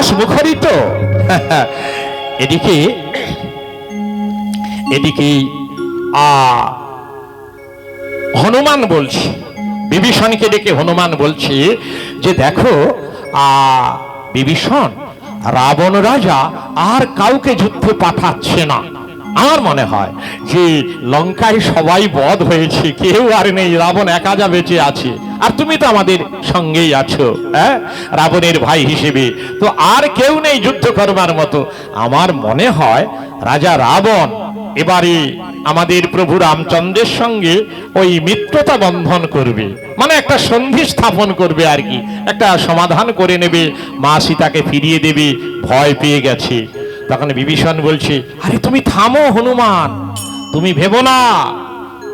উল্লাস মুখরিত। এদিকে এদিকে হনুমান বলছে, বিভীষণকে ডেকে হনুমান বলছে যে দেখো বিভীষণ, রাবণ রাজা আর কাউকে যুদ্ধে পাঠাচ্ছে না। আমার মনে হয় যে লঙ্কায় সবাই বধ হয়েছে, কেউ আর নেই, রাবণ একা যা বেঁচে আছে, আর তুমি তো আমাদের সঙ্গেই আছো, হ্যাঁ, রাবণের ভাই হিসেবে, তো আর কেউ নেই যুদ্ধ করবার মতো। আমার মনে হয় রাজা রাবণ এবারে আমাদের প্রভু রামচন্দ্রের সঙ্গে ওই মিত্রতা বন্ধন করবে, মানে একটা সন্ধি স্থাপন করবে আর কি, একটা সমাধান করে নেবে, মা সীতাকে ফিরিয়ে দেবে, ভয় পেয়ে গেছে। তখন বিভীষণ বলছে, আরে তুমি থামো হনুমান, তুমি ভেবো না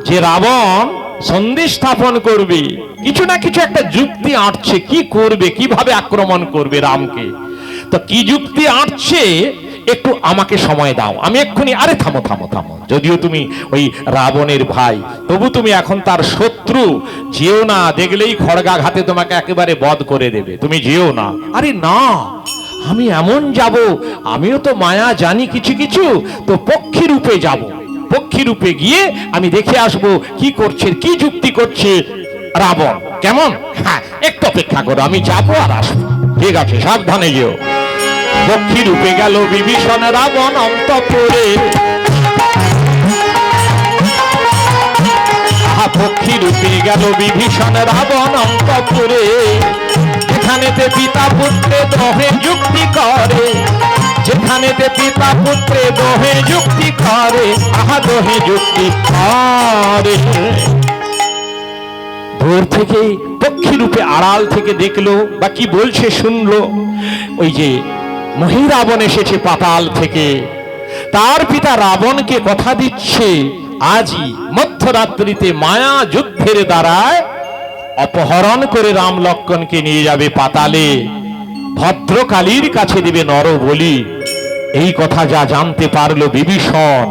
যে রাবণ সন্ধি স্থাপন করবে, কিছু না কিছু একটা যুক্তি আঁটছে, কি করবে, কিভাবে আক্রমণ করবে রামকে। তো কি যুক্তি আঁটছে, একটু আমাকে সময় দাও, আমি এক্ষুনি। আরে থামো থামো থামো, যদিও তুমি ওই রাবণের ভাই, তবু তুমি এখন তার শত্রু, যেও না, দেখলেই খড়গাঘাতে তোমাকে একেবারে বধ করে দেবে, তুমি যেও না। আরে না, আমি এমন যাব, আমিও তো মায়া জানি কিছু কিছু, তো পক্ষী রূপে যাব, পক্ষী রূপে গিয়ে আমি দেখে আসব কি করছে, কি যুক্তি করছে রাবণ। কেমন? হ্যাঁ, একটু অপেক্ষা করো, আমি যাবো আর আসবো। ঠিক আছে, সাবধানে যেও। পক্ষী রূপে গেল বিভীষণ রাবণ অন্তঃপুরে, পক্ষী রূপে গেল বিভীষণ রাবণ অন্তঃপুরে, যেখানেতে পিতা পুত্রে দোহে যুক্তি করে, যেখানেতে পিতা পুত্রে দোহে যুক্তি করে, আহা দোহে যুক্তি করে। দূর থেকে পক্ষী রূপে আড়াল থেকে দেখলো, বা কি বলছে শুনলো, ওই যে মহিরাবণ এসেছে পাতাল থেকে, তার পিতা রাবণকে কথা দিচ্ছে আজই মধ্যরাত্রিতে মায়া যুদ্ধের দ্বারায় অপহরণ করে রাম লক্ষ্মণকে নিয়ে যাবে পাতালে, ভদ্রকালীর কাছে দিবে নর বলি। এই কথা যা জানতে পারলো বিভীষণ,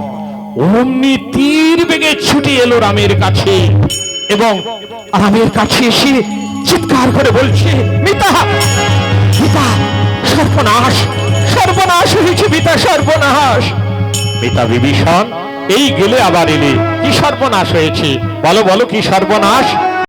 অমনি তীর বেগে ছুটে এলো রামের কাছে, এবং রামের কাছে এসে চিৎকার করে বলছে, মিতা মিতা, সর্বনাশ, সর্বনাশ হয়েছে মিতা, সর্বনাশ। পিতা বিভীষণ, এই গেলে আবার এলে, কি সর্বনাশ হয়েছে, বলো বলো কি সর্বনাশ।